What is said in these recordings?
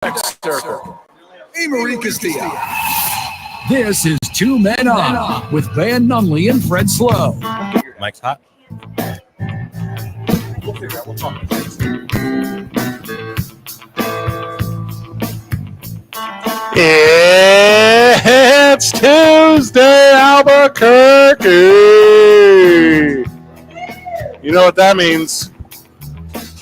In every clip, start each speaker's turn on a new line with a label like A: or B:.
A: Circle. Marie Castillo. This is Two Men On with Van Nunley and Fred Slow.
B: Mike's hot.
C: We'll figure out. We'll talk.
D: It's Tuesday, Albuquerque. You know what that means?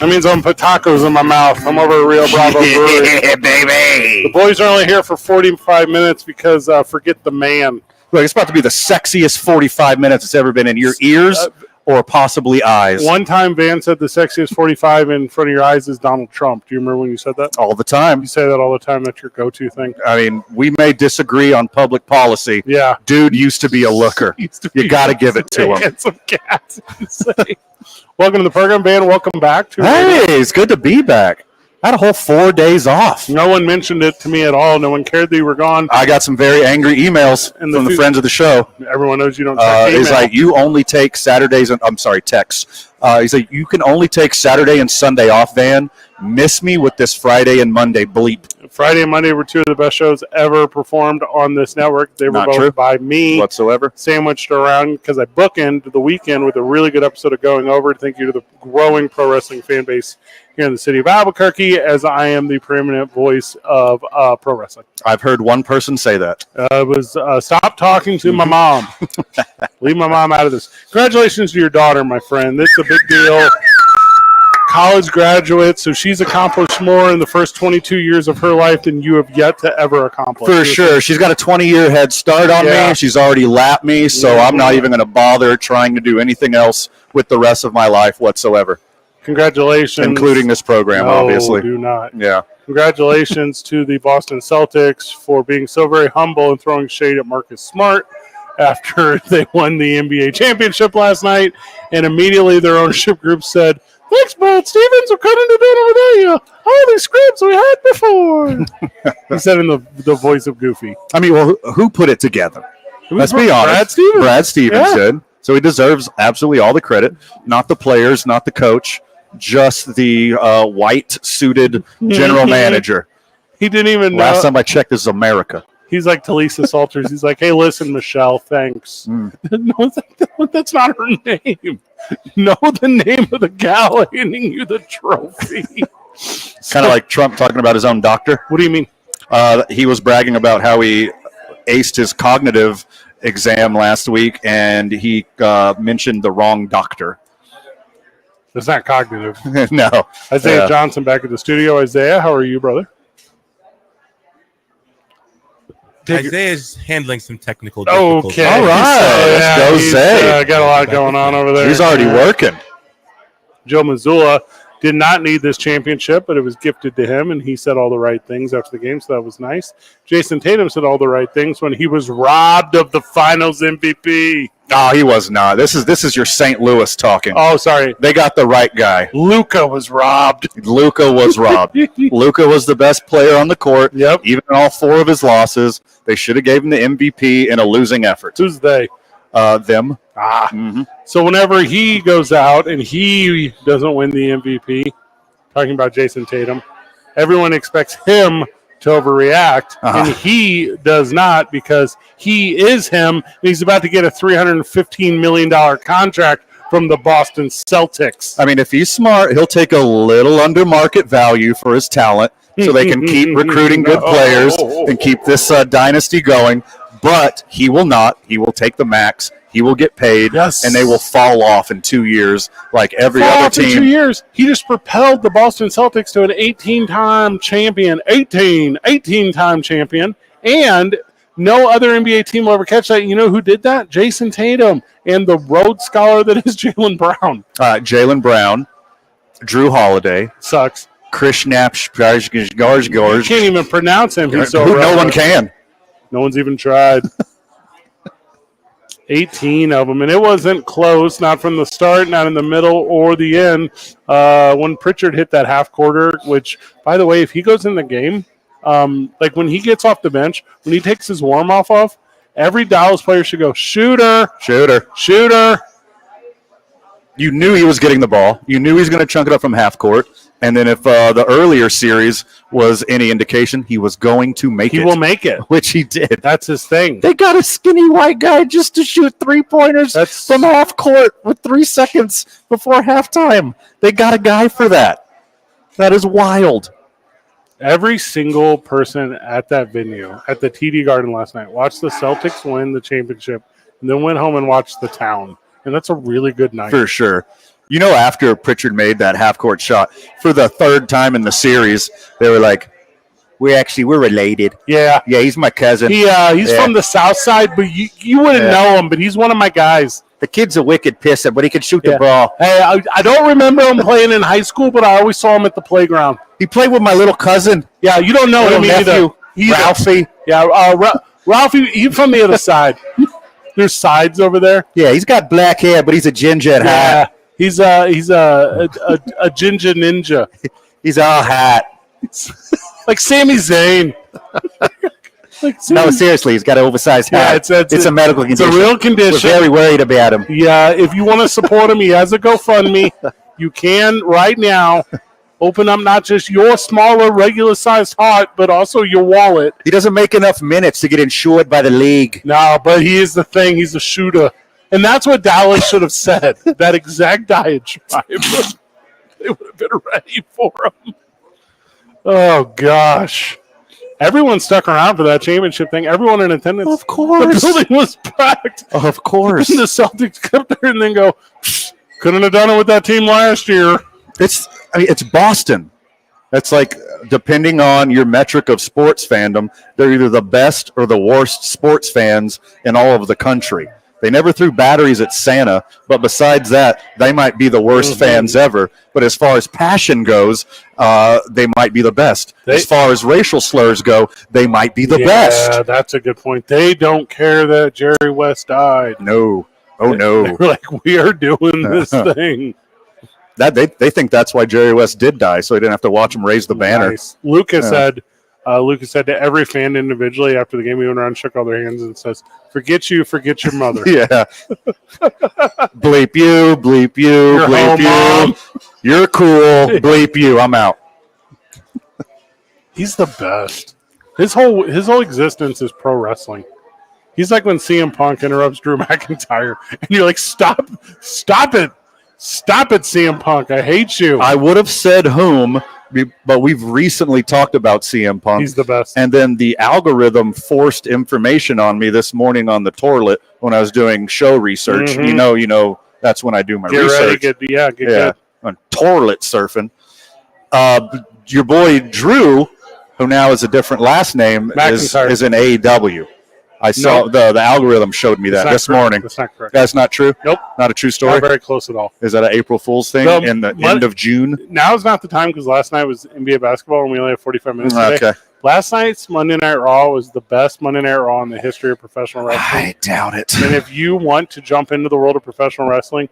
D: That means I'm gonna put tacos in my mouth. I'm over at Rio Bravo Brewery.
B: Yeah, baby.
D: The boys are only here for 45 minutes because forget the man.
B: Look, it's about to be the sexiest 45 minutes it's ever been in your ears or possibly eyes.
D: One time Van said the sexiest 45 in front of your eyes is Donald Trump. Do you remember when you said that?
B: All the time.
D: You say that all the time. That's your go-to thing.
B: I mean, we may disagree on public policy.
D: Yeah.
B: Dude used to be a looker. You got to give it to him.
D: Handsome cat. Welcome to the program, Van. Welcome back.
B: Hey, it's good to be back. I had a whole 4 days off.
D: No one mentioned it to me at all. No one cared that you were gone.
B: I got some very angry emails from the friends of the show.
D: Everyone knows you don't check email.
B: He's like, you only take Saturdays and texts. He's like, you can only take Saturday and Sunday off, Van. Miss me with this Friday and Monday bleep.
D: Friday and Monday were two of the best shows ever performed on this network. They were
B: Not
D: both
B: true.
D: by me.
B: Whatsoever.
D: Sandwiched around because I bookended the weekend with a really good episode of Going Over. Thank you to the growing pro wrestling fan base here in the city of Albuquerque, as I am the preeminent voice of pro wrestling.
B: I've heard one person say that.
D: It was stop talking to my mom. Leave my mom out of this. Congratulations to your daughter, my friend. It's a big deal. College graduate, so she's accomplished more in the first 22 years of her life than you have yet to ever accomplish.
B: For sure. She's got a 20-year head start on me. She's already lapped me, so I'm not even going to bother trying to do anything else with the rest of my life whatsoever.
D: Congratulations.
B: Including this program, obviously.
D: Do not.
B: Yeah.
D: Congratulations to the Boston Celtics for being so very humble and throwing shade at Marcus Smart after they won the NBA championship last night, and immediately their ownership group said, "Thanks, Brad Stevens. We're cutting it in over there. All these scripts we had before." He said in the voice of Goofy.
B: I mean, well, who put it together? Let's be honest.
D: Brad Stevens.
B: Brad Stevens did. So he deserves absolutely all the credit. Not the players, not the coach, just the white-suited general manager.
D: He didn't even know.
B: Last time I checked, this is America.
D: He's like Talisa Salters. He's like, "Hey, listen, Michelle, thanks." No, that's not her name. Know the name of the gal handing you the trophy.
B: Kind of like Trump talking about his own doctor.
D: What do you mean?
B: He was bragging about how he aced his cognitive exam last week, and he mentioned the wrong doctor.
D: It's not cognitive.
B: No.
D: Isaiah Johnson back at the studio. Isaiah, how are you, brother?
E: Isaiah's handling some technical difficulties.
D: Okay.
B: All right. Let's go, Zay.
D: Got a lot going on over there.
B: He's already working.
D: Joe Mazzulla did not need this championship, but it was gifted to him, and he said all the right things after the game, so that was nice. Jason Tatum said all the right things when he was robbed of the Finals MVP.
B: No, he was not. This is your St. Louis talking.
D: Oh, sorry.
B: They got the right guy.
D: Luka was robbed.
B: Luka was robbed. Luka was the best player on the court.
D: Yep.
B: Even in all 4 of his losses, they should have gave him the MVP in a losing effort.
D: Who's they?
B: Them.
D: Mm-hmm. So whenever he goes out and he doesn't win the MVP, talking about Jason Tatum, everyone expects him to overreact, and he does not, because he is him, and he's about to get a $315 million contract from the Boston Celtics.
B: I mean, if he's smart, he'll take a little under market value for his talent so they can keep recruiting good players and keep this dynasty going, but he will not. He will take the max. He will get paid, and they will fall off in 2 years like every other team.
D: In 2 years, he just propelled the Boston Celtics to an 18-time champion, 18-time champion, and no other NBA team will ever catch that. You know who did that? Jason Tatum and the Rhodes Scholar that is Jaylen Brown.
B: Jaylen Brown, Drew Holiday.
D: Sucks.
B: Chris Nash,
D: You can't even pronounce him. He's so
B: no one can.
D: No one's even tried. 18 of them, and it wasn't close, not from the start, not in the middle or the end. When Pritchard hit that half quarter, which, by the way, if he goes in the game, like when he gets off the bench, when he takes his warm-off off, every Dallas player should go, shooter.
B: You knew he was getting the ball. You knew he was going to chunk it up from half court. And then if the earlier series was any indication, he was going to make it.
D: He will make it.
B: Which he did.
D: That's his thing.
B: They got a skinny white guy just to shoot 3-pointers from half court with 3 seconds before halftime. They got a guy for that. That is wild.
D: Every single person at that venue, at the TD Garden last night, watched the Celtics win the championship and then went home and watched the town. And that's a really good night.
B: For sure. You know, after Pritchard made that half-court shot, for the 3rd time in the series, they were like, we're related.
D: Yeah.
B: Yeah, he's my cousin.
D: He's from the south side, but you wouldn't know him, but he's one of my guys.
B: The kid's a wicked pisser, but he can shoot the ball.
D: Hey, I don't remember him playing in high school, but I always saw him at the playground.
B: He played with my little cousin.
D: Yeah, you don't know him either.
B: Ralphie.
D: Yeah, Ralphie, he's from the other side. There's sides over there.
B: Yeah, he's got black hair, but he's a ginger at heart.
D: He's a ginger ninja.
B: He's all hot.
D: Like Sami Zayn.
B: No, seriously, he's got an oversized hat. It's a medical condition.
D: It's a real condition.
B: We're very worried about him.
D: Yeah, if you want to support him, he has a GoFundMe. You can right now open up not just your smaller, regular-sized heart, but also your wallet.
B: He doesn't make enough minutes to get insured by the league.
D: No, but he is the thing. He's a shooter. And that's what Dallas should have said, that exact diatribe. They would have been ready for him. Oh, gosh. Everyone stuck around for that championship thing. Everyone in attendance.
B: Of course.
D: The building was packed.
B: Of course.
D: And the Celtics come there and then go, couldn't have done it with that team last year.
B: It's Boston. That's like, depending on your metric of sports fandom, they're either the best or the worst sports fans in all of the country. They never threw batteries at Santa, but besides that, they might be the worst fans ever. But as far as passion goes, they might be the best. As far as racial slurs go, they might be the best.
D: Yeah, that's a good point. They don't care that Jerry West died.
B: No. Oh, no.
D: They're like, we are doing this thing.
B: They think that's why Jerry West did die, so he didn't have to watch him raise the banner.
D: Nice. Lucas said to every fan individually after the game, he went around and shook all their hands and says, forget you, forget your mother.
B: Yeah. Bleep you, bleep you,
D: You're
B: bleep
D: home,
B: you.
D: Mom.
B: You're cool. Bleep you. I'm out.
D: He's the best. His whole existence is pro wrestling. He's like when CM Punk interrupts Drew McIntyre, and you're like, stop it. Stop it, CM Punk. I hate you.
B: I would have said whom, but we've recently talked about CM Punk.
D: He's the best.
B: And then the algorithm forced information on me this morning on the toilet when I was doing show research.
D: Mm-hmm.
B: You know, that's when I do my
D: get
B: research.
D: Ready, get good.
B: On toilet surfing. Your boy Drew, who now has a different last name, is in AEW. I saw the algorithm showed me that this morning.
D: That's not correct.
B: That's not true?
D: Nope.
B: Not a true story?
D: Not very close at all.
B: Is that an April Fool's thing in the end of June?
D: Now is not the time because last night was NBA basketball and we only have 45 minutes today.
B: Okay.
D: Last night's Monday Night Raw was the best Monday Night Raw in the history of professional wrestling.
B: I doubt it.
D: And if you want to jump into the world of professional wrestling,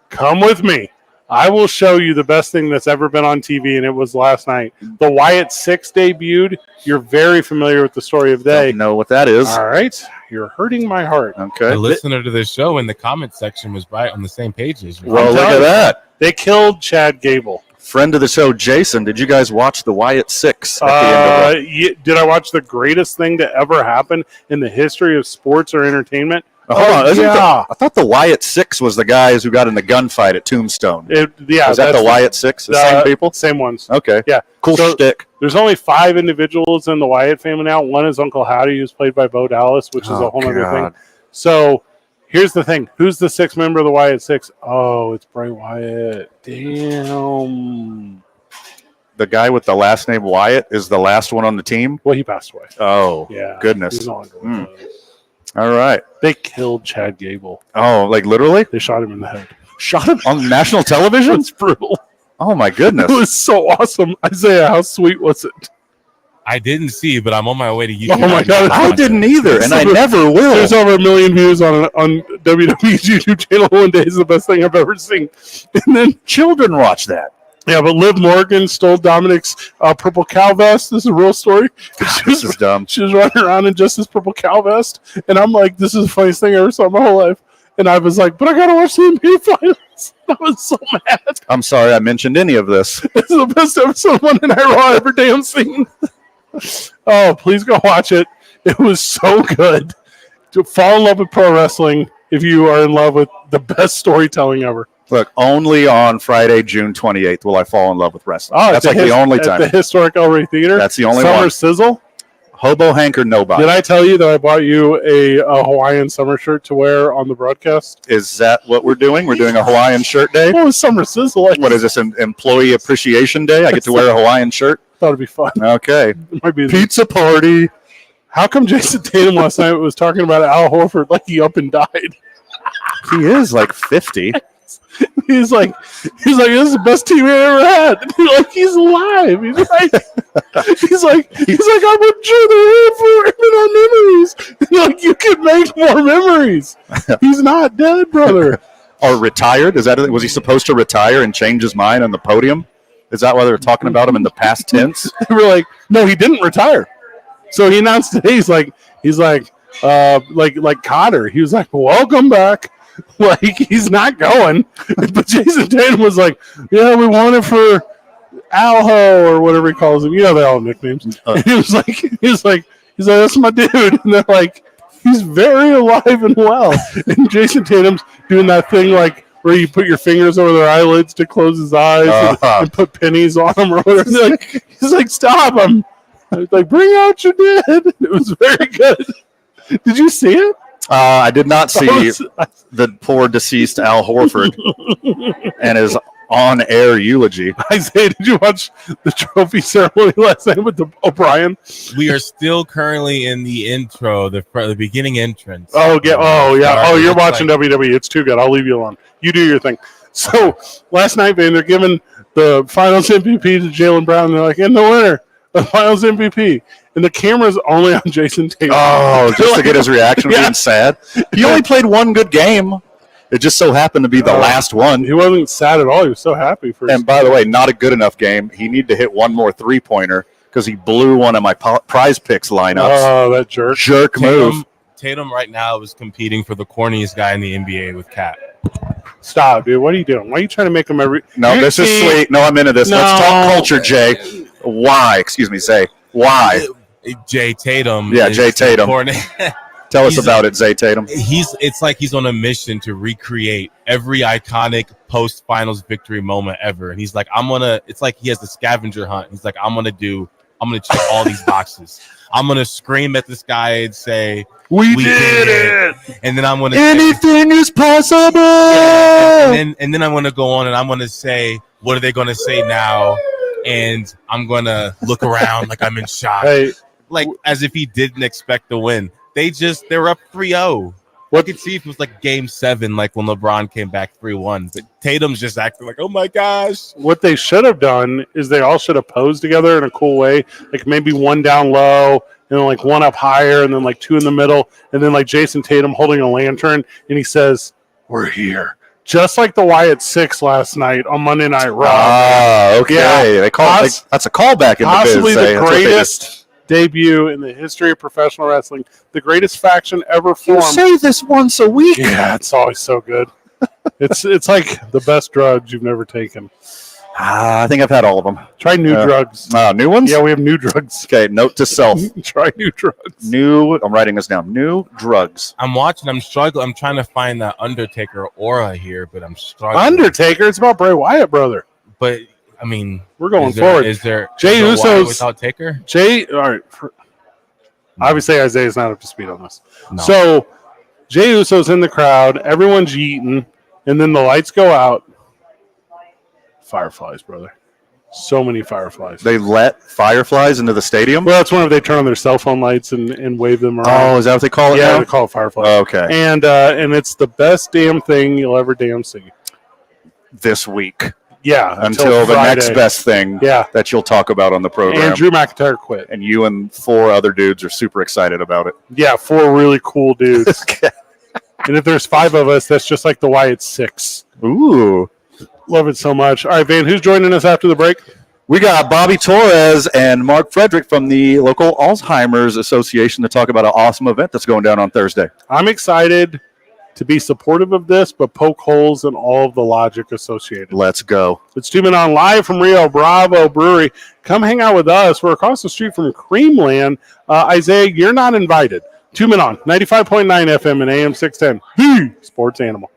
D: come with me. I will show you the best thing that's ever been on TV, and it was last night. The Wyatt 6 debuted. You're very familiar with the story of the day.
B: Don't know what that is.
D: All right. You're hurting my heart.
B: Okay.
E: The listener to this show in the comment section was right on the same page as you.
B: Well, look at that.
D: They killed Chad Gable.
B: Friend of the show, Jason, did you guys watch the Wyatt 6 at the end of it?
D: Did I watch the greatest thing to ever happen in the history of sports or entertainment?
B: Hold on. I thought the Wyatt 6 was the guys who got in the gunfight at Tombstone. Is that the Wyatt 6? The same people?
D: Same ones.
B: Okay.
D: Yeah.
B: Cool shtick.
D: There's only 5 individuals in the Wyatt family now. One is Uncle Howdy, who's played by Bo Dallas, which is a whole other thing. So here's the thing. Who's the 6th member of the Wyatt 6? Oh, it's Bray Wyatt. Damn.
B: The guy with the last name Wyatt is the last one on the team?
D: Well, he passed away.
B: Oh,
D: yeah.
B: Goodness.
D: He's no longer with us.
B: All right.
D: They killed Chad Gable.
B: Oh, like literally?
D: They shot him in the head.
B: Shot him on national television?
D: It's brutal.
B: Oh, my goodness.
D: It was so awesome. Isaiah, how sweet was it?
E: I didn't see, but I'm on my way to YouTube.
D: Oh, my God.
B: I didn't either, and I never will.
D: There's over 1 million views on WWE's YouTube channel one day. Is the best thing I've ever seen. And then
B: children watch that.
D: Yeah, but Liv Morgan stole Dominic's purple cow vest. This is a real story.
B: God, this is dumb.
D: She was running around in just this purple cow vest. And I'm like, this is the funniest thing I ever saw in my whole life. And I was like, but I got to watch the NBA finals. I was so mad.
B: I'm sorry I mentioned any of this.
D: This is the best episode of Monday Night Raw I've ever damn seen. Oh, please go watch it. It was so good. To fall in love with pro wrestling if you are in love with the best storytelling ever.
B: Look, only on Friday, June 28th will I fall in love with wrestling. That's like the only time.
D: At the Historic El Rey Theater?
B: That's the only
D: Summer
B: one.
D: Sizzle?
B: Hobo Hank or nobody.
D: Did I tell you that I bought you a Hawaiian summer shirt to wear on the broadcast?
B: Is that what we're doing? We're doing a Hawaiian shirt day?
D: Oh, it's Summer Sizzle.
B: What is this, an employee appreciation day? I get to wear a Hawaiian shirt?
D: Thought it'd be fun.
B: Okay.
D: It might be
B: Pizza party.
D: How come Jason Tatum last night was talking about Al Horford like he up and died?
B: He is like 50.
D: He's like, this is the best team I ever had. Like, he's alive. He's like, I'm a journey for our memories. Like, you can make more memories. He's not dead, brother.
B: Or retired? Was he supposed to retire and change his mind on the podium? Is that why they were talking about him in the past tense?
D: They were like, no, he didn't retire. So he announced today, he's like Cotter. He was like, welcome back. Like, he's not going. But Jason Tatum was like, yeah, we want it for Alho or whatever he calls him. You know, they all have nicknames. And he was like, that's my dude. And they're like, he's very alive and well. And Jason Tatum's doing that thing like where you put your fingers over their eyelids to close his eyes and put pennies on them or whatever. He's like, stop him. I was like, bring out your dead. It was very good. Did you see it?
B: I did not see the poor deceased Al Horford and his on-air eulogy.
D: Isaiah, did you watch the trophy ceremony last night with O'Brien?
E: We are still currently in the intro, the beginning entrance.
D: Oh, yeah. Oh, you're watching WWE. It's too good. I'll leave you alone. You do your thing. So last night, man, they're giving the Finals MVP to Jaylen Brown. They're like, and the winner, the Finals MVP. And the camera's only on Jason Tatum.
B: Oh, just to get his reaction of being sad. He only played one good game. It just so happened to be the last one.
D: He wasn't sad at all. He was so happy for
B: And by the way, not a good enough game. He needed to hit one more three-pointer because he blew one of my prize picks lineups.
D: Oh, that jerk.
B: Jerk move.
E: Tatum right now is competing for the corniest guy in the NBA with Cat.
D: Stop, dude. What are you doing? Why are you trying to make him every...
B: No, this is sweet. No, I'm into this.
D: No.
B: Let's talk culture, Jay. Why? Excuse me, Zay. Why?
E: Jay Tatum.
B: Yeah, Jay Tatum. Tell us about it, Zay Tatum.
E: It's like he's on a mission to recreate every iconic post-finals victory moment ever. And he's like, it's like he has the scavenger hunt. He's like, I'm going to check all these boxes. I'm going to scream at this guy and say, we did it. And then I'm going to
B: anything is possible.
E: And then I'm going to go on and I'm going to say, what are they going to say now? And I'm going to look around like I'm in shock.
D: Hey,
E: like as if he didn't expect to win. They're up 3-0. I could see if it was like game 7, like when LeBron came back 3-1. But Tatum's just acting like, oh my gosh.
D: What they should have done is they all should have posed together in a cool way. Like maybe one down low and then like one up higher and then like two in the middle. And then like Jason Tatum holding a lantern and he says, we're here. Just like the Wyatt 6 last night on Monday Night Raw.
B: Ah, okay.
D: Yeah.
B: That's a callback in the biz.
D: Possibly the greatest debut in the history of professional wrestling. The greatest faction ever formed.
B: You say this once a week.
D: Yeah, it's always so good. It's like the best drugs you've never taken.
B: I think I've had all of them.
D: Try new drugs.
B: New ones?
D: Yeah, we have new drugs.
B: Okay, note to self.
D: Try new drugs.
B: I'm writing this down. New drugs.
E: I'm struggling. I'm trying to find that Undertaker aura here, but I'm struggling.
D: Undertaker? It's about Bray Wyatt, brother.
E: But, I mean,
D: we're going forward.
E: Is there
D: Jey Uso's
E: without Taker?
D: All right. Obviously, Isaiah's not up to speed on this.
E: No.
D: So, Jey Uso's in the crowd. Everyone's yeeting. And then the lights go out. Fireflies, brother. So many fireflies.
B: They let fireflies into the stadium?
D: Well, that's whenever they turn on their cell phone lights and wave them around.
B: Oh, is that what they call it
D: Yeah,
B: now?
D: they call it fireflies.
B: Okay.
D: And it's the best damn thing you'll ever damn see.
B: This week.
D: Yeah.
B: Until the next best thing that you'll talk about on the program.
D: And Drew McIntyre quit.
B: And you and 4 other dudes are super excited about it.
D: Yeah, 4 really cool dudes. And if there's 5 of us, that's just like the Wyatt 6.
B: Ooh.
D: Love it so much. All right, Van, who's joining us after the break?
B: We got Bobby Torres and Mark Frederick from the local Alzheimer's Association to talk about an awesome event that's going down on Thursday.
D: I'm excited to be supportive of this, but poke holes in all of the logic associated.
B: Let's go.
D: It's 2 Men On live from Rio Bravo Brewery. Come hang out with us. We're across the street from Creamland. Isaiah, you're not invited. 2 Men On, 95.9 FM and AM 610. The Sports Animal.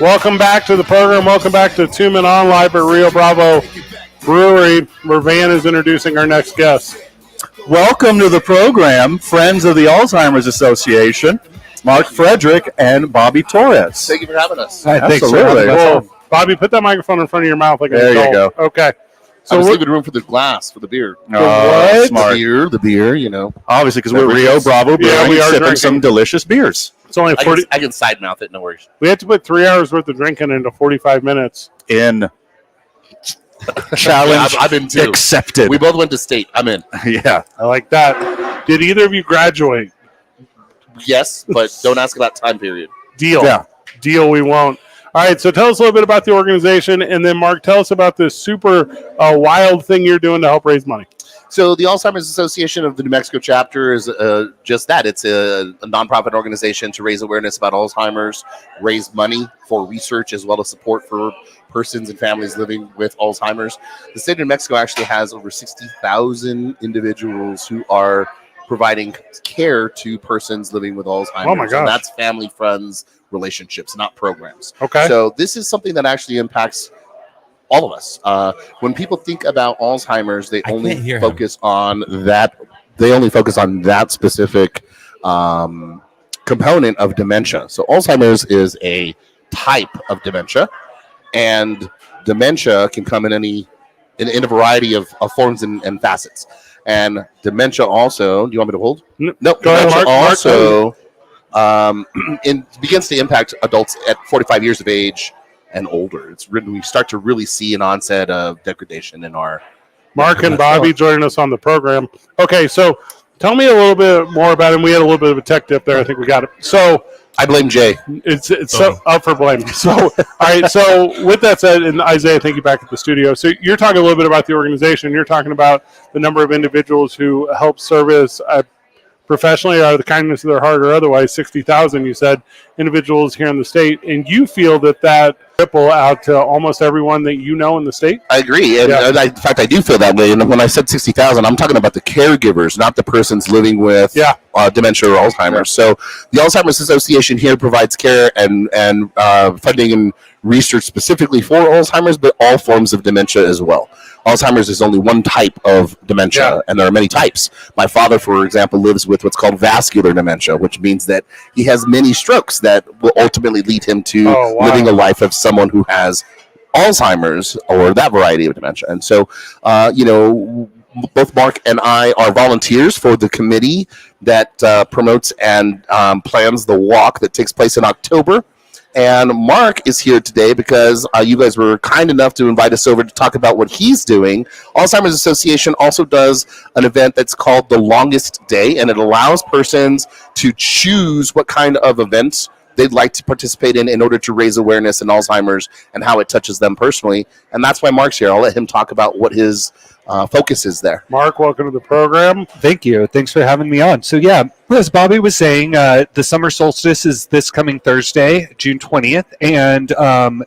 D: Welcome back to the program. Welcome back to 2 Men On live at Rio Bravo Brewery, where Van is introducing our next guest.
B: Welcome to the program, friends of the Alzheimer's Association, Mark Frederick and Bobby Torres.
C: Thank you for having us.
B: Absolutely.
D: Well, Bobby, put that microphone in front of your mouth like an
B: There you
D: adult.
B: go.
D: Okay.
C: So I was leaving room for the glass for the beer.
B: Oh, smart.
C: The beer, you know.
B: Obviously, because we're Rio Bravo Brewing,
D: we are
B: sipping
D: drinking.
B: some delicious beers
D: It's only 40.
C: I can side mouth it, no worries.
D: We had to put 3 hours worth of drinking into 45 minutes.
B: in challenge
C: I'm in too.
B: accepted.
C: We both went to state. I'm in.
B: Yeah.
D: I like that. Did either of you graduate?
C: Yes, but don't ask about time period.
D: Deal.
B: Yeah.
D: Deal, we won't. All right, so tell us a little bit about the organization, and then, Mark, tell us about this super wild thing you're doing to help raise money.
C: So the Alzheimer's Association of the New Mexico chapter is just that. It's a nonprofit organization to raise awareness about Alzheimer's, raise money for research, as well as support for persons and families living with Alzheimer's. The state of New Mexico actually has over 60,000 individuals who are providing care to persons living with Alzheimer's.
D: Oh, my gosh.
C: And that's family, friends, relationships, not programs.
D: Okay.
C: So this is something that actually impacts all of us. When people think about Alzheimer's, they only
E: can't hear
C: focus on that. They only focus on that specific component of dementia. So Alzheimer's is a type of dementia, and dementia can come in a variety of forms and facets. And dementia also. Do you want me to hold?
D: No.
C: Go
D: ahead,
C: dementia
D: Mark.
C: also begins to impact adults at 45 years of age and older. It's really, we start to really see an onset of degradation in our.
D: Mark and Bobby joining us on the program. Okay, so tell me a little bit more about it. We had a little bit of a tech dip there. I think we got it. So
C: I blame Jay.
D: it's so up for blame. So, all right. So with that said, and Isaiah, thank you back at the studio. So you're talking a little bit about the organization. You're talking about the number of individuals who help service professionally, out of the kindness of their heart or otherwise, 60,000, you said, individuals here in the state. And you feel that ripple out to almost everyone that you know in the state?
C: I agree. And in fact, I do feel that way. And when I said 60,000, I'm talking about the caregivers, not the persons living with dementia or Alzheimer's. So the Alzheimer's Association here provides care and funding and research specifically for Alzheimer's, but all forms of dementia as well. Alzheimer's is only one type of dementia, and there are many types. My father, for example, lives with what's called vascular dementia, which means that he has many strokes that will ultimately lead him to living a life of someone who has Alzheimer's or that variety of dementia. And so, both Mark and I are volunteers for the committee that promotes and plans the walk that takes place in October. And Mark is here today because you guys were kind enough to invite us over to talk about what he's doing. Alzheimer's Association also does an event that's called The Longest Day, and it allows persons to choose what kind of events they'd like to participate in order to raise awareness in Alzheimer's and how it touches them personally. And that's why Mark's here. I'll let him talk about what his focus is there.
D: Mark, welcome to the program.
F: Thank you. Thanks for having me on. So yeah, as Bobby was saying, the summer solstice is this coming Thursday, June 20th, and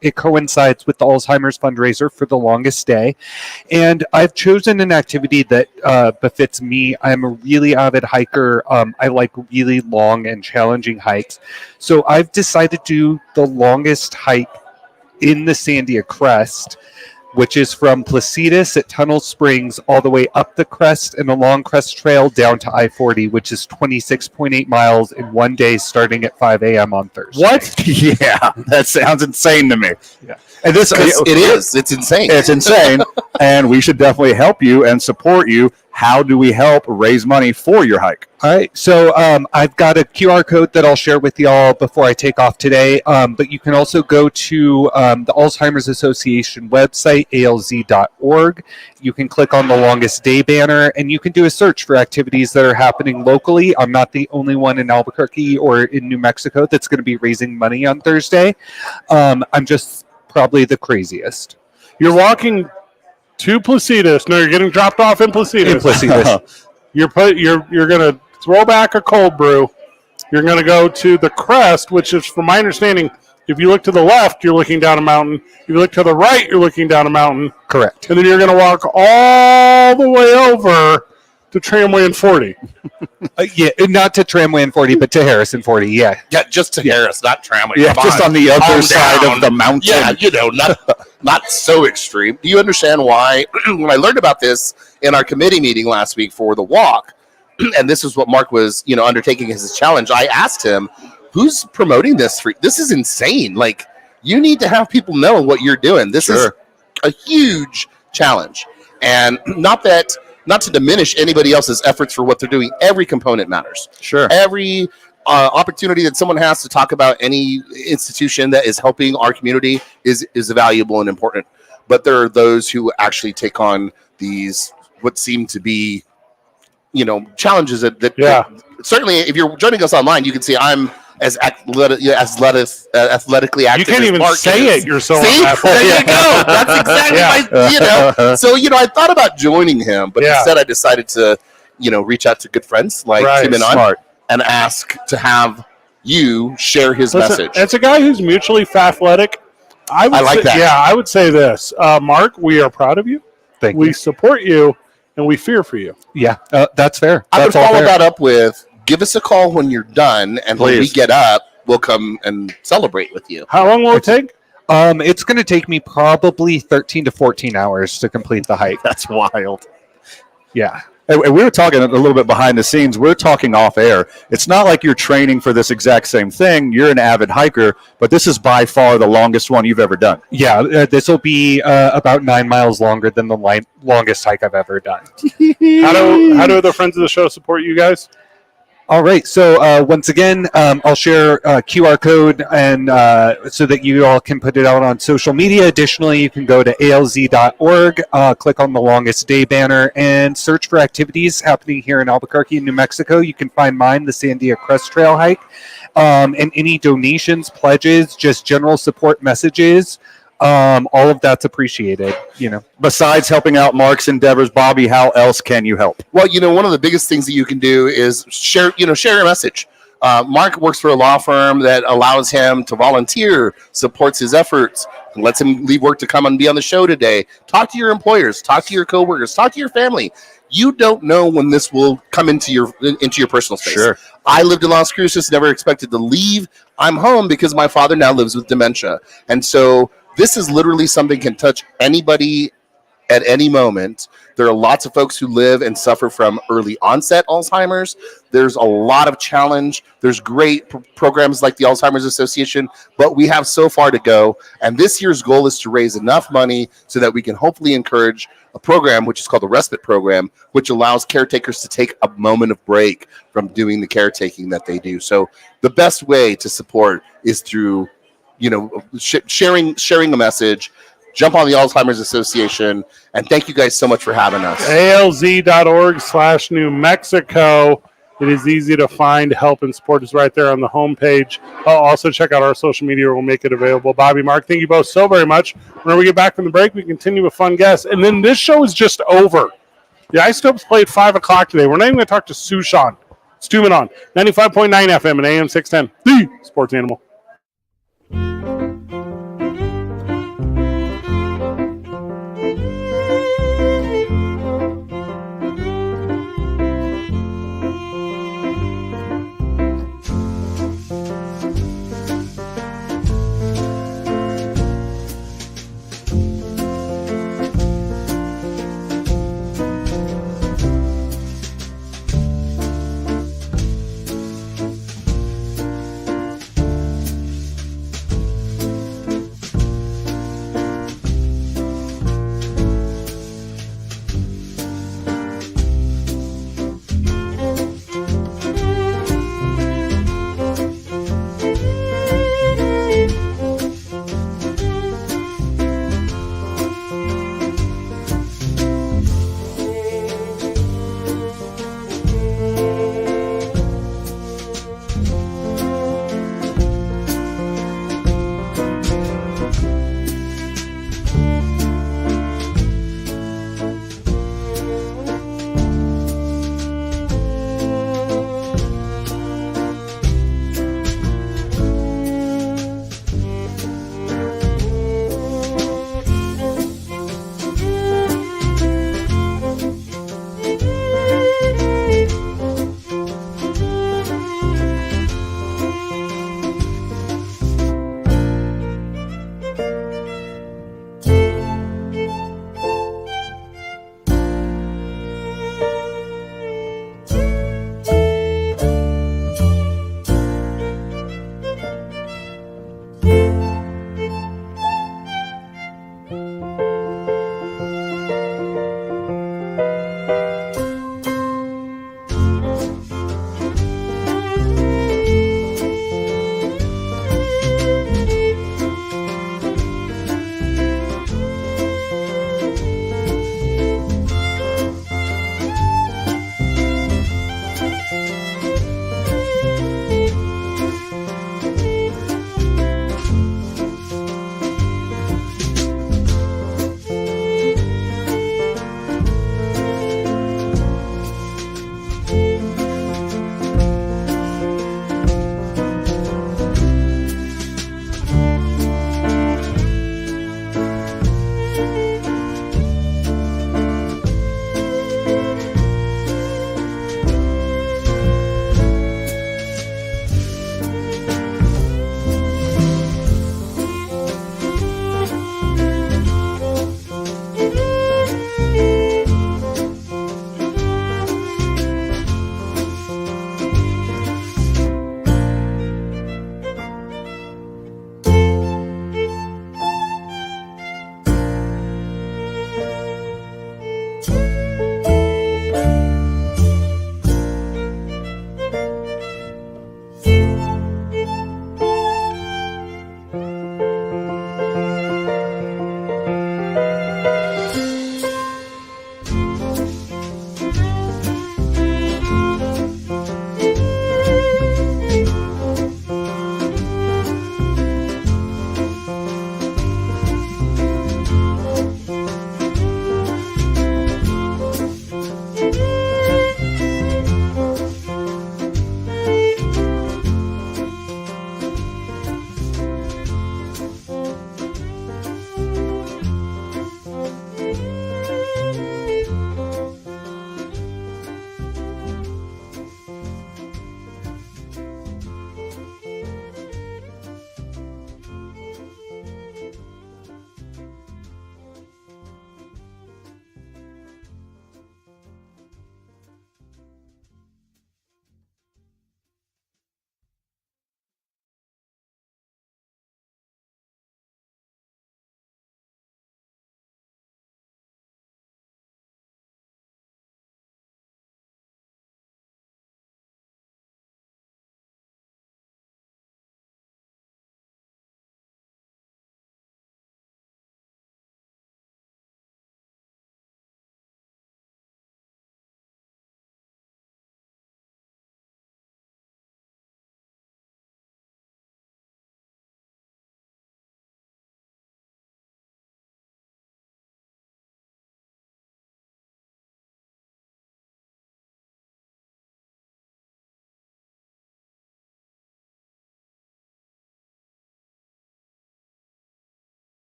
F: it coincides with the Alzheimer's fundraiser for The Longest Day. And I've chosen an activity that befits me. I'm a really avid hiker. I like really long and challenging hikes. So I've decided to do the longest hike in the Sandia Crest, which is from Placitas at Tunnel Springs all the way up the crest and along Crest Trail down to I-40, which is 26.8 miles in one day starting at 5 a.m. on Thursday.
B: What? Yeah, that sounds insane to me.
F: Yeah.
B: And this
C: It is. It's insane.
B: It's insane, and we should definitely help you and support you. How do we help raise money for your hike?
F: All right, so I've got a QR code that I'll share with y'all before I take off today, but you can also go to the Alzheimer's Association website, alz.org. You can click on the Longest Day banner, and you can do a search for activities that are happening locally. I'm not the only one in Albuquerque or in New Mexico that's going to be raising money on Thursday. I'm just probably the craziest.
D: You're walking to Placitas. No, you're getting dropped off in Placitas.
F: In Placitas.
D: You're going to throw back a cold brew. You're going to go to the crest, which is, from my understanding, if you look to the left, you're looking down a mountain. If you look to the right, you're looking down a mountain.
F: Correct.
D: And then you're going to walk all the way over to Tramway and 40.
F: Yeah, not to Tramway and 40, but to Harrison 40. Yeah.
C: Yeah, just to Harris, not Tramway.
B: Yeah,
C: Come
B: just on the other
C: Calm
B: side
C: down.
B: of the mountain.
C: Yeah, not so extreme. Do you understand why? When I learned about this in our committee meeting last week for the walk, and this is what Mark was, undertaking as his challenge, I asked him, "Who's promoting this? This is insane. Like, you need to have people know what you're doing. This is a huge challenge, and not to diminish anybody else's efforts for what they're doing. Every component matters.
B: Sure.
C: Every opportunity that someone has to talk about any institution that is helping our community is valuable and important. But there are those who actually take on these what seem to be, challenges that certainly if you're joining us online, you can see I'm as athletically active.
D: You can't
C: as
D: even
C: Mark
D: say
C: is.
D: it. You're so
C: See?
D: athletic.
C: There you go. That's exactly So I thought about joining him, but instead I decided to reach out to good friends like Tim and
B: Smart.
C: and ask to have you share his message.
D: As a guy who's mutually athletic, I
C: like
D: say,
C: that.
D: Yeah, I would say this, Mark. We are proud of you.
F: Thank
D: We
F: you.
D: support you, and we fear for you.
F: Yeah, that's fair.
C: I would
F: That's all
C: follow
F: fair.
C: that up with, give us a call when you're done, and when we
B: Please.
C: get up, we'll come and celebrate with you.
D: How long will it take?
F: It's going to take me probably 13 to 14 hours to complete the hike.
B: That's wild.
F: Yeah.
B: And we were talking a little bit behind the scenes. We're talking off air. It's not like you're training for this exact same thing. You're an avid hiker, but this is by far the longest one you've ever done.
F: Yeah, this will be about 9 miles longer than the longest hike I've ever done.
D: How do the friends of the show support you guys?
F: All right. So once again, I'll share a QR code and so that you all can put it out on social media. Additionally, you can go to alz.org, click on the longest day banner, and search for activities happening here in Albuquerque, New Mexico. You can find mine, the Sandia Crest Trail hike, and any donations, pledges, just general support messages. All of that's appreciated.
B: Besides helping out Mark's endeavors, Bobby, how else can you help?
C: Well, one of the biggest things that you can do is share your message. Mark works for a law firm that allows him to volunteer, supports his efforts, and lets him leave work to come and be on the show today. Talk to your employers, talk to your coworkers, talk to your family. You don't know when this will come into your personal space.
B: Sure.
C: I lived in Las Cruces, never expected to leave. I'm home because my father now lives with dementia. And so this is literally something can touch anybody at any moment. There are lots of folks who live and suffer from early onset Alzheimer's. There's a lot of challenge. There's great programs like the Alzheimer's Association, but we have so far to go. And this year's goal is to raise enough money so that we can hopefully encourage a program, which is called the Respite Program, which allows caretakers to take a moment of break from doing the caretaking that they do. So the best way to support is through sharing a message. Jump on the Alzheimer's Association, and thank you guys so much for having us.
D: alz.org/New Mexico. It is easy to find. Help and support is right there on the homepage. Also check out our social media. We'll make it available. Bobby, Mark, thank you both so very much. When we get back from the break, we continue with fun guests. And then this show is just over. The Ice Topes play at 5 o'clock today. We're not even going to talk to Sue Sean. It's 2 Men On. 95.9 FM and AM 610. The Sports Animal.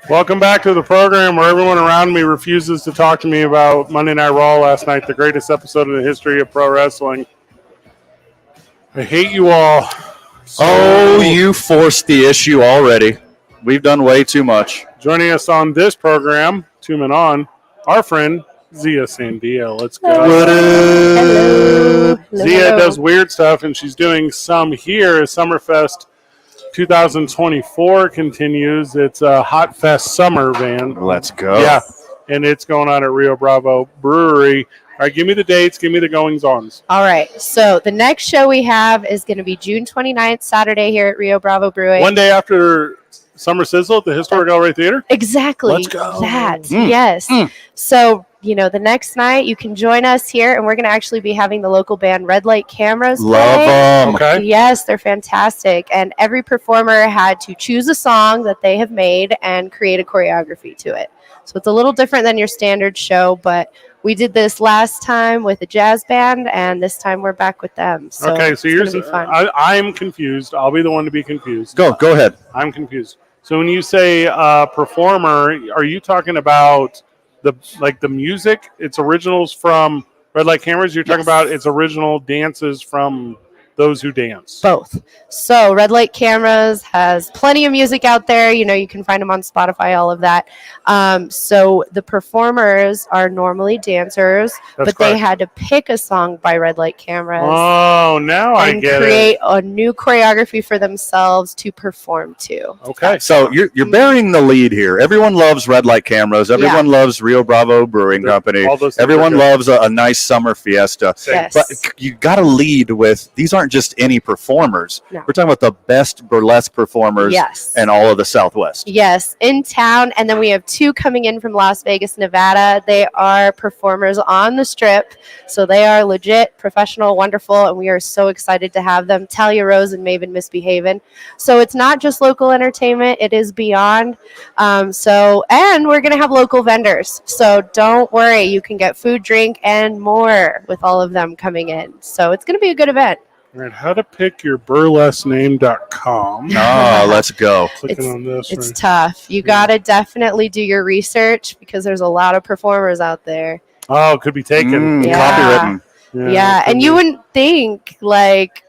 D: Welcome back to the program where everyone around me refuses to talk to me about Monday Night Raw last night, the greatest episode in the history of pro wrestling. I hate you all.
B: You forced the issue already. We've done way too much.
D: Joining us on this program, 2 Men On, our friend Zia Sandia. Let's go.
G: Hello.
D: Zia does weird stuff, and she's doing some here as Summerfest 2024 continues. It's a Hot Fest Summer, Van.
B: Let's go.
D: Yeah, and it's going on at Rio Bravo Brewery. All right, give me the dates. Give me the goings-ons.
G: All right. So the next show we have is going to be June 29th, Saturday here at Rio Bravo Brewing.
D: One day after Summer Sizzle at the Historic El Rey Theater?
G: Exactly.
D: Let's go.
G: That. Yes. So, the next night you can join us here, and we're going to actually be having the local band Red Light Cameras play.
B: Love them.
D: Okay.
G: Yes, they're fantastic. And every performer had to choose a song that they have made and create a choreography to it. So it's a little different than your standard show, but we did this last time with a jazz band, and this time we're back with them. So
D: Okay, so
G: it's
D: here's
G: gonna be fun.
D: I'm confused. I'll be the one to be confused.
B: Go ahead.
D: I'm confused. So when you say performer, are you talking about the music? It's originals from Red Light Cameras? You're talking
G: Yes.
D: about its original dances from those who dance?
G: Both. So Red Light Cameras has plenty of music out there. You can find them on Spotify, all of that. So the performers are normally dancers,
D: That's
G: but they
D: correct.
G: had to pick a song by Red Light Cameras
D: Oh, now I
G: and
D: get
G: create
D: it.
G: a new choreography for themselves to perform to.
D: Okay.
B: So you're burying the lead here. Everyone loves Red Light Cameras. Everyone loves Rio Bravo Brewing Company.
D: All those things
B: Everyone
D: are good.
B: loves a nice summer fiesta.
G: Yes.
B: But you got to lead with, these aren't just any performers.
G: No.
B: We're talking about the best burlesque performers
G: Yes.
B: in all of the Southwest.
G: Yes, in town. And then we have 2 coming in from Las Vegas, Nevada. They are performers on the Strip. So they are legit, professional, wonderful. And we are so excited to have them. Talia Rose and Maven Misbehavin'. So it's not just local entertainment, it is beyond. And we're going to have local vendors. So don't worry, you can get food, drink, and more with all of them coming in. So it's going to be a good event.
D: All right, how to pick your burlesquename.com.
B: Oh, let's go.
D: Clicking on this.
G: It's
D: right.
G: tough. You got to definitely do your research because there's a lot of performers out there.
D: Oh, it could be taken.
G: Yeah.
B: Copywritten.
G: Yeah,
D: it could
G: and you
D: be.
G: wouldn't think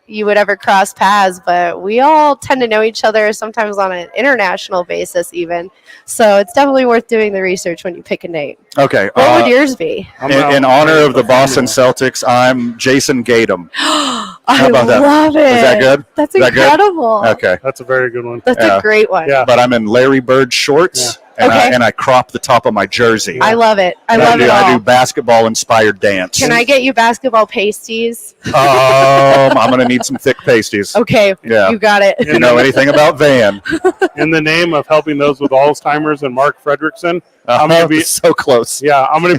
G: you would ever cross paths, but we all tend to know each other sometimes on an international basis even. So it's definitely worth doing the research when you pick a name.
B: Okay.
G: What would yours be?
B: In honor of the Boston Celtics, I'm Jason Gatum.
G: I
B: about that?
G: love it.
B: Is that good?
G: That's
B: Is that good?
G: incredible.
B: Okay.
D: That's a very good one.
G: That's
B: Yeah.
G: a great one.
D: Yeah.
B: But I'm in Larry Bird shorts,
G: Okay.
B: and I crop the top of my jersey.
G: I love it. I love it
B: I
G: all.
B: do basketball-inspired dance.
G: Can I get you basketball pasties?
B: I'm going to need some thick pasties.
G: Okay,
B: Yeah.
G: you got it.
B: You know anything about Van?
D: In the name of helping those with Alzheimer's and Mark Fredrickson, I'm gonna be
B: so close.
D: yeah, I'm gonna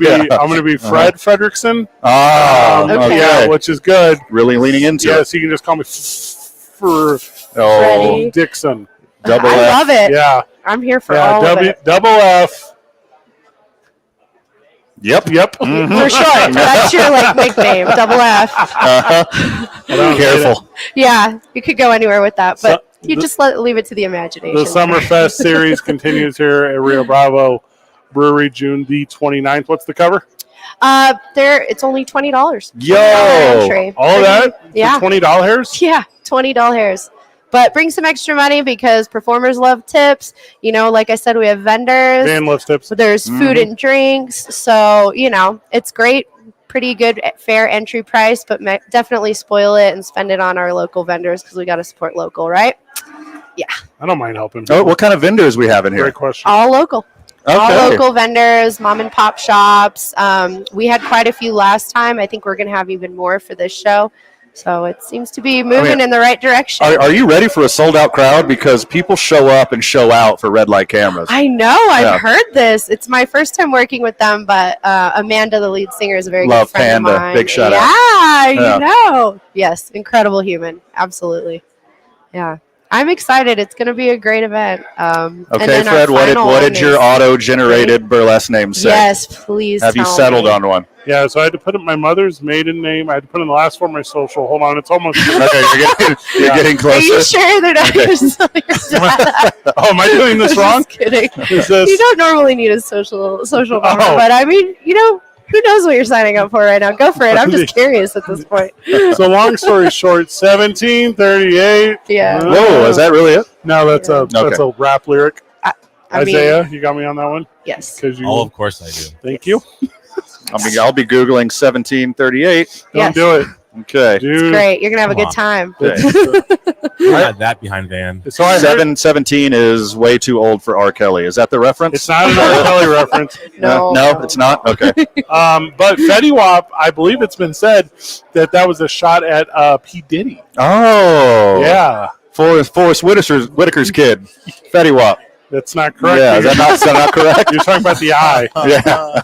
D: be Fred Fredrickson.
B: Okay.
D: Yeah, which is good.
B: Really leaning into
D: Yeah,
B: it.
D: so you can just call me for
G: Freddie.
D: Dixon.
B: Double
G: I
B: F.
G: love it.
D: Yeah,
G: I'm here for
D: yeah.
G: all of it.
D: Double F.
B: Yep.
G: For sure. That's your nickname, Double F.
B: Careful.
G: Yeah, you could go anywhere with that, but
D: So-
G: you just leave it to the imagination.
D: The Summerfest series continues here at Rio Bravo Brewery, June the 29th. What's the cover?
G: It's only $20.
B: Yo.
G: Entry.
D: All of that?
G: Yeah.
D: For $20?
G: Yeah, $20. But bring some extra money because performers love tips. Like I said, we have vendors.
D: Van loves tips.
G: There's food and drinks. So, it's great. Pretty good, fair entry price, but definitely spoil it and spend it on our local vendors because we got to support local, right?
D: I don't mind helping.
B: Oh, what kind of vendors we have in here?
D: Great question.
G: All local. All
B: Okay.
G: local vendors, mom and pop shops. We had quite a few last time. I think we're going to have even more for this show. So it seems to be moving in the right direction.
B: Are you ready for a sold-out crowd? Because people show up and show out for red light cameras.
G: I know. I've
B: Yeah.
G: heard this. It's my first time working with them, but Amanda, the lead singer, is a very
B: Love
G: good friend
B: Panda.
G: of mine.
B: Big shout out.
G: Yeah,
B: Yeah.
G: you know. Yes, incredible human. Absolutely. Yeah. I'm excited. It's going to be a great event. And
B: Okay,
G: then our
B: Fred, what
G: final
B: did
G: one
B: your
G: is-
B: auto-generated burlesque name say?
G: Yes, please
B: Have you
G: tell
B: settled
G: me.
B: on one?
D: Yeah, so I had to put in my mother's maiden name. I had to put in the last four of my social. Hold on, it's almost.
B: Okay, you're getting
G: Are
B: closer.
G: you sure they're not going to sell your data?
D: Oh, am I doing this wrong?
G: Just kidding.
D: Is this?
G: You don't normally need a social number,
D: Oh.
G: but I mean, who knows what you're signing up for right now? Go for it. I'm just curious at this point.
D: So long story short, 1738.
G: Yeah.
B: Whoa, is that really it?
D: No, that's a rap lyric.
G: I
D: Isaiah,
G: mean,
D: you got me on that one?
G: yes.
D: Because you.
E: Oh, of course I do.
D: Thank you.
B: I'll be Googling 1738.
G: Yes.
D: Don't do it,
B: Okay.
D: dude.
G: Great. You're going to have a
E: Come
G: good
E: on.
G: time.
B: Okay.
E: I had that behind Van.
D: So I heard
B: 717 is way too old for R. Kelly. Is that the reference?
D: it's not an R. Kelly reference.
G: No.
B: No, it's not? Okay.
D: But Fetty Wap, I believe it's been said that was a shot at P. Diddy.
B: Oh.
D: Yeah,
B: Forrest Whitaker's kid. Fetty Wap.
D: that's not correct.
B: Yeah, is that not correct?
D: You're talking about the eye.
B: Yeah.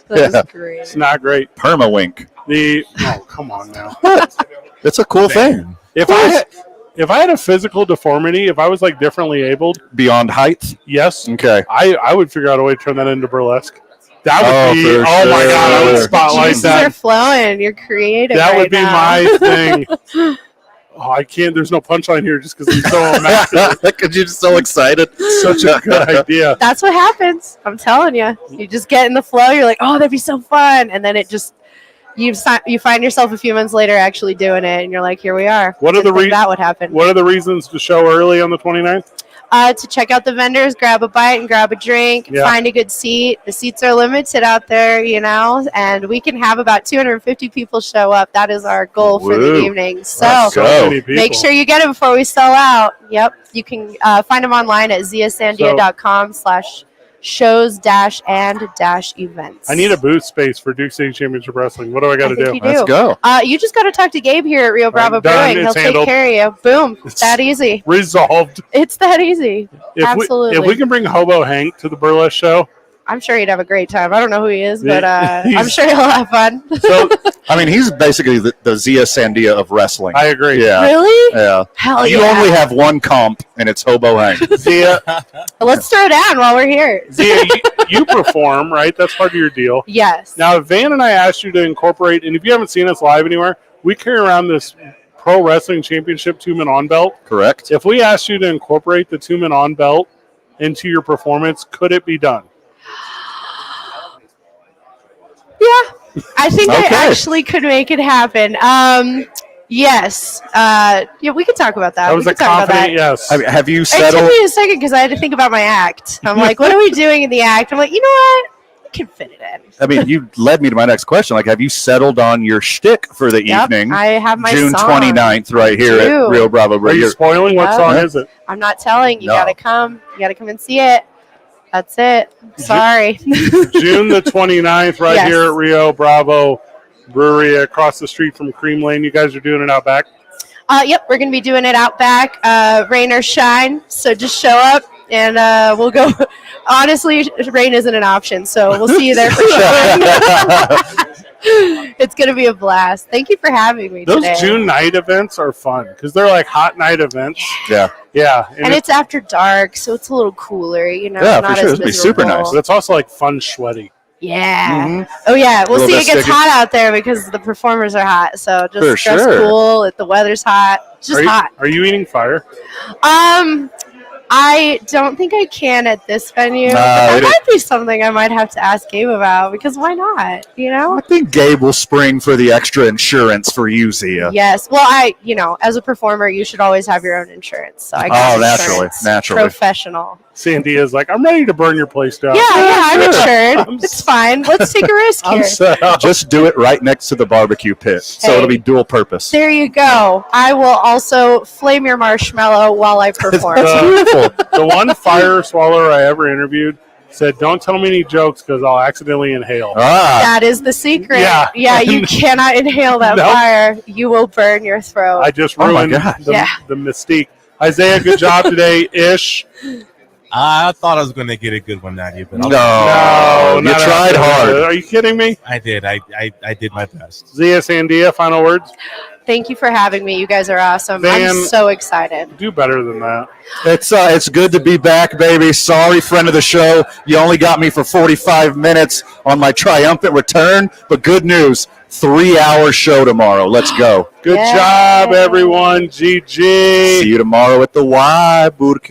G: That
B: Yeah.
G: is great.
D: It's not great.
B: Permawink.
D: Oh, come on now.
B: It's a cool thing.
D: If I had a physical deformity, if I was like differently abled,
B: Beyond height.
D: yes,
B: Okay.
D: I would figure out a way to turn that into burlesque. That
B: Oh,
D: would be.
B: for
D: Oh my god, I would
B: sure.
D: spotlight
G: Juices are
D: that.
G: flowing. You're creative.
D: That
G: right
D: would be
G: now.
D: my thing. Oh, I can't. There's no punchline here just because I'm so immaculate.
B: Because you're just so excited.
D: Such a good idea.
G: That's what happens. I'm telling you. You just get in the flow. You're like, oh, that'd be so fun. And then it just, you find yourself a few months later actually doing it. And you're like, here we are.
D: What are the
G: Didn't think that would happen?
D: What are the reasons to show early on the 29th?
G: To check out the vendors, grab a bite and grab a drink,
D: Yeah.
G: find a good seat. The seats are limited out there, and we can have about 250 people show up. That is our goal for the
B: Woo.
G: evening. So
B: Let's go.
D: many people.
G: make sure you get it before we sell out. Yep. You can find them online at ziasandia.com/shows-and-events.
D: I need a booth space for Duke City Championship Wrestling. What do I got to
G: think
D: do?
G: you do.
B: Let's go.
G: You just got to talk to Gabe here at Rio Bravo
D: Done.
G: Brewing. He'll
D: It's
G: take
D: handled.
G: care of you. Boom.
D: It's-
G: That easy.
D: Resolved.
G: It's that easy. Absolutely.
D: If we can bring Hobo Hank to the burlesque show,
G: I'm sure he'd have a great time. I don't know who he is, but I'm
D: He's-
G: sure he'll have fun.
D: so
B: I mean, he's basically the Zia Sandia of wrestling.
D: I agree.
B: Yeah.
G: Really?
B: Yeah.
G: Hell
B: You
G: yeah.
B: only have one comp, and it's Hobo Hank.
D: Zia,
G: Let's throw down while we're here.
D: Zia, you perform, right? That's part of your deal.
G: Yes.
D: Now, if Van and I asked you to incorporate, and if you haven't seen us live anywhere, we carry around this Pro Wrestling Championship 2-man on belt.
B: Correct?
D: If we asked you to incorporate the 2-man on belt into your performance, could it be done?
G: Yeah. I think
B: Okay.
G: I actually could make it happen. Yes. Yeah, we could talk about that.
D: That was
G: we
D: a
G: could talk about
D: confident
G: that.
D: yes.
B: I mean, have you
G: It took
B: settled?
G: me a second because I had to think about my act. I'm like, what are we doing in the act? I'm like, you know what? We can fit it in.
B: I mean, you led me to my next question. Like, have you settled on your shtick for the
G: Yep,
B: evening?
G: I have my
B: June
G: song.
B: 29th, right here
G: do.
B: at Rio Bravo.
D: Are you spoiling? What
G: Yeah.
D: song is it?
G: I'm not telling. You
B: No.
G: gotta come. You gotta come and see it. That's it. Sorry.
D: June the 29th, right
G: Yes.
D: here at Rio Bravo Brewery across the street from Cream Lane. You guys are doing it out back?
G: Yep, we're gonna be doing it out back, rain or shine. So just show up and we'll go. Honestly, rain isn't an option, so we'll see you there for sure. It's gonna be a blast. Thank you for having me
D: Those
G: today.
D: June night events are fun because they're like hot night events.
B: Yeah.
D: Yeah.
G: And it's after dark, so it's a little cooler. You know,
B: Yeah,
G: not
B: for sure.
G: as
B: It'd be super
G: miserable.
B: nice.
D: but it's also like fun sweaty.
G: Yeah.
B: Mhm.
G: Oh yeah. We'll
B: Little
G: see.
B: bit
G: It gets
B: sticky.
G: hot out there because the performers are hot. So just
B: For
G: dress
B: sure.
G: cool. If the weather's hot, it's just hot.
D: Are you eating fire?
G: I don't think I can at this venue.
B: Nah,
G: but that
B: it-
G: might be something I might have to ask Gabe about because why not? You know?
B: I think Gabe will spring for the extra insurance for you, Zia.
G: Yes. Well, as a performer, you should always have your own insurance. So I got
B: Oh, naturally,
G: insurance.
B: naturally.
G: Professional.
D: Sandia's like, I'm ready to burn your place down.
G: Yeah, I'm
B: sure.
G: insured. It's fine. Let's take a risk
D: I'm
G: here.
D: set up.
B: Just do it right next to the barbecue pit, so
G: Hey.
B: it'll be dual purpose.
G: There you go. I will also flame your marshmallow while I perform.
D: The one fire swallower I ever interviewed said, "Don't tell me any jokes because I'll accidentally inhale."
B: Ah,
G: That is the secret.
D: Yeah.
G: You cannot inhale that
D: Nope.
G: fire. You will burn your throat.
D: I just
B: Oh my
D: ruined
B: God.
G: Yeah.
D: the mystique. Isaiah, good job today, ish.
E: I thought I was going to get a good one out of you, but
B: no,
D: No,
B: you
D: not
B: tried
D: after
B: hard.
D: that. Are you kidding me?
E: I did. I did my best.
D: Zia Sandia, final words.
G: Thank you for having me. You guys are awesome.
D: Van,
G: I'm so excited.
D: Do better than that.
B: It's good to be back, baby. Sorry, friend of the show. You only got me for 45 minutes on my triumphant return, but good news. 3-hour show tomorrow. Let's go.
D: Good job, everyone. GG.
B: See you tomorrow at the Y, Burke.